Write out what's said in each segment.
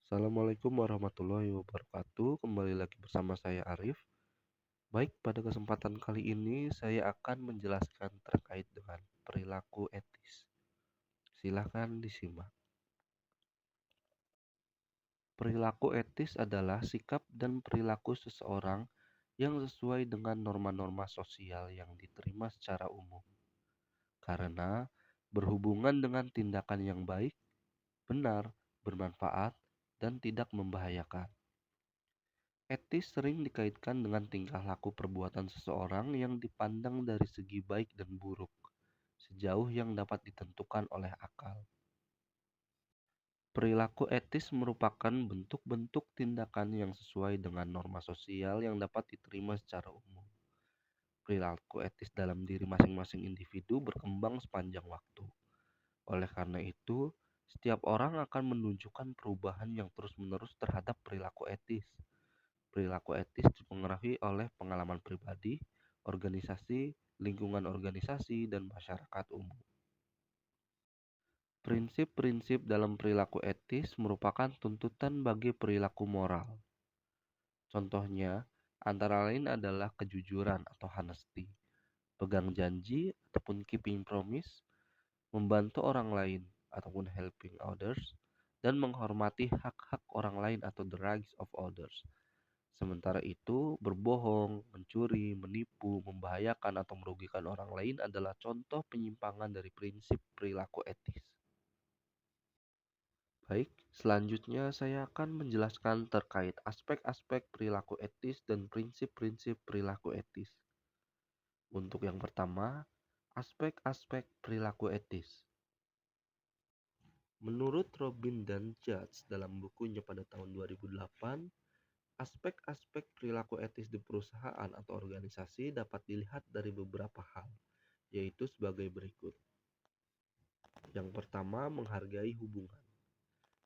Assalamualaikum warahmatullahi wabarakatuh. Kembali lagi bersama saya Arif. Baik, pada kesempatan kali ini saya akan menjelaskan terkait dengan perilaku etis. Silakan disimak. Perilaku etis adalah sikap dan perilaku seseorang yang sesuai dengan norma-norma sosial yang diterima secara umum. Karena berhubungan dengan tindakan yang baik, benar, bermanfaat, dan tidak membahayakan. Etis sering dikaitkan dengan tingkah laku perbuatan seseorang yang dipandang dari segi baik dan buruk, sejauh yang dapat ditentukan oleh akal. Perilaku etis merupakan bentuk-bentuk tindakan yang sesuai dengan norma sosial yang dapat diterima secara umum. Perilaku etis dalam diri masing-masing individu berkembang sepanjang waktu. Oleh karena itu, setiap orang akan menunjukkan perubahan yang terus-menerus terhadap perilaku etis. Perilaku etis dipengaruhi oleh pengalaman pribadi, organisasi, lingkungan organisasi, dan masyarakat umum. Prinsip-prinsip dalam perilaku etis merupakan tuntutan bagi perilaku moral. Contohnya, antara lain adalah kejujuran atau honesty, pegang janji ataupun keeping promise, membantu orang lain ataupun helping others, dan menghormati hak-hak orang lain atau the rights of others. Sementara itu, berbohong, mencuri, menipu, membahayakan atau merugikan orang lain adalah contoh penyimpangan dari prinsip perilaku etis. Baik, selanjutnya saya akan menjelaskan terkait aspek-aspek perilaku etis dan prinsip-prinsip perilaku etis. Untuk yang pertama, aspek-aspek perilaku etis. Menurut Robin dan Judge dalam bukunya pada tahun 2008, aspek-aspek perilaku etis di perusahaan atau organisasi dapat dilihat dari beberapa hal, yaitu sebagai berikut. Yang pertama, menghargai hubungan.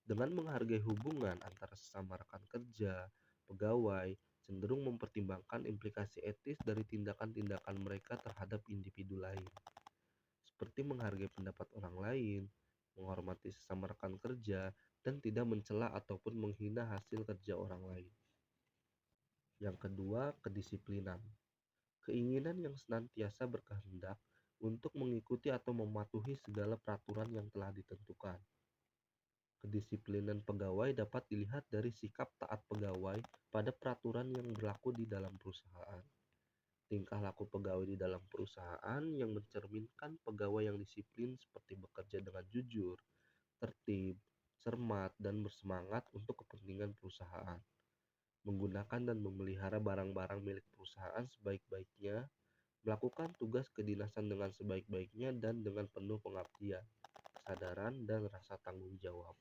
Dengan menghargai hubungan antara sesama rekan kerja, pegawai, cenderung mempertimbangkan implikasi etis dari tindakan-tindakan mereka terhadap individu lain, seperti menghargai pendapat orang lain, menghormati sesama rekan kerja, dan tidak mencela ataupun menghina hasil kerja orang lain. Yang kedua, kedisiplinan. Keinginan yang senantiasa berkehendak untuk mengikuti atau mematuhi segala peraturan yang telah ditentukan. Kedisiplinan pegawai dapat dilihat dari sikap taat pegawai pada peraturan yang berlaku di dalam perusahaan. Tingkah laku pegawai di dalam perusahaan yang mencerminkan pegawai yang disiplin seperti bekerja dengan jujur, tertib, cermat, dan bersemangat untuk kepentingan perusahaan. Menggunakan dan memelihara barang-barang milik perusahaan sebaik-baiknya, melakukan tugas kedinasan dengan sebaik-baiknya dan dengan penuh pengabdian, kesadaran, dan rasa tanggung jawab.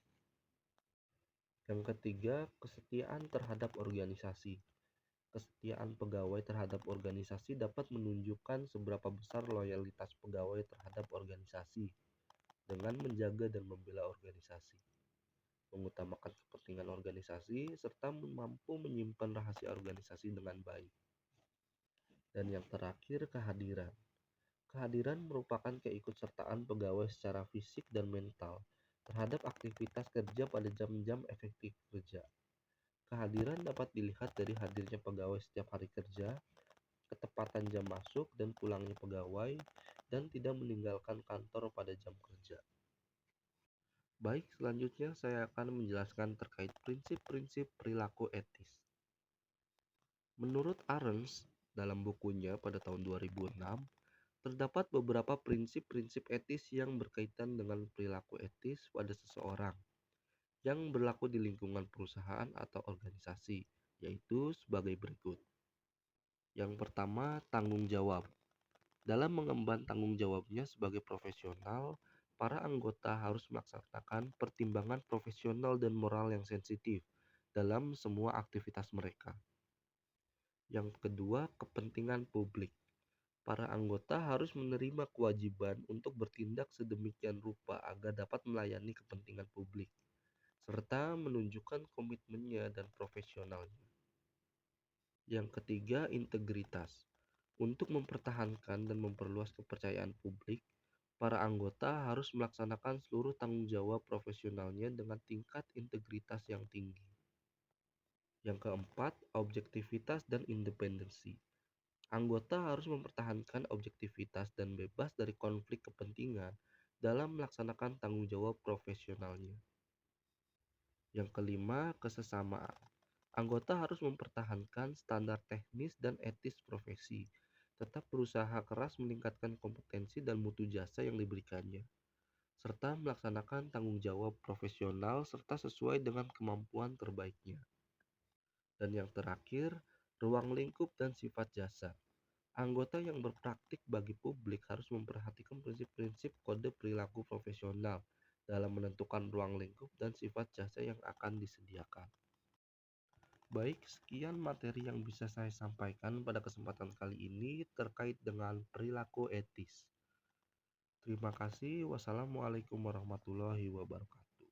Yang ketiga, kesetiaan terhadap organisasi. Kesetiaan pegawai terhadap organisasi dapat menunjukkan seberapa besar loyalitas pegawai terhadap organisasi dengan menjaga dan membela organisasi, mengutamakan kepentingan organisasi, serta mampu menyimpan rahasia organisasi dengan baik. Dan yang terakhir, kehadiran. Kehadiran merupakan keikutsertaan pegawai secara fisik dan mental terhadap aktivitas kerja pada jam-jam efektif kerja. Kehadiran dapat dilihat dari hadirnya pegawai setiap hari kerja, ketepatan jam masuk dan pulangnya pegawai, dan tidak meninggalkan kantor pada jam kerja. Baik, selanjutnya saya akan menjelaskan terkait prinsip-prinsip perilaku etis. Menurut Arens, dalam bukunya pada tahun 2006, terdapat beberapa prinsip-prinsip etis yang berkaitan dengan perilaku etis pada seseorang yang berlaku di lingkungan perusahaan atau organisasi, yaitu sebagai berikut. Yang pertama, tanggung jawab. Dalam mengemban tanggung jawabnya sebagai profesional, para anggota harus melaksanakan pertimbangan profesional dan moral yang sensitif dalam semua aktivitas mereka. Yang kedua, kepentingan publik. Para anggota harus menerima kewajiban untuk bertindak sedemikian rupa agar dapat melayani kepentingan publik, serta menunjukkan komitmennya dan profesionalnya. Yang ketiga, integritas. Untuk mempertahankan dan memperluas kepercayaan publik, Para anggota harus melaksanakan seluruh tanggung jawab profesionalnya dengan tingkat integritas yang tinggi. Yang keempat, objektivitas dan independensi. Anggota harus mempertahankan objektivitas dan bebas dari konflik kepentingan dalam melaksanakan tanggung jawab profesionalnya. Yang kelima, kesesamaan. Anggota harus mempertahankan standar teknis dan etis profesi, tetap berusaha keras meningkatkan kompetensi dan mutu jasa yang diberikannya, serta melaksanakan tanggung jawab profesional serta sesuai dengan kemampuan terbaiknya. Dan yang terakhir, ruang lingkup dan sifat jasa. Anggota yang berpraktik bagi publik harus memperhatikan prinsip-prinsip kode perilaku profesional dalam menentukan ruang lingkup dan sifat jasa yang akan disediakan. Baik, sekian materi yang bisa saya sampaikan pada kesempatan kali ini terkait dengan perilaku etis. Terima kasih. Wassalamualaikum warahmatullahi wabarakatuh.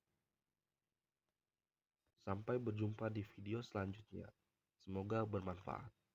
Sampai berjumpa di video selanjutnya. Semoga bermanfaat.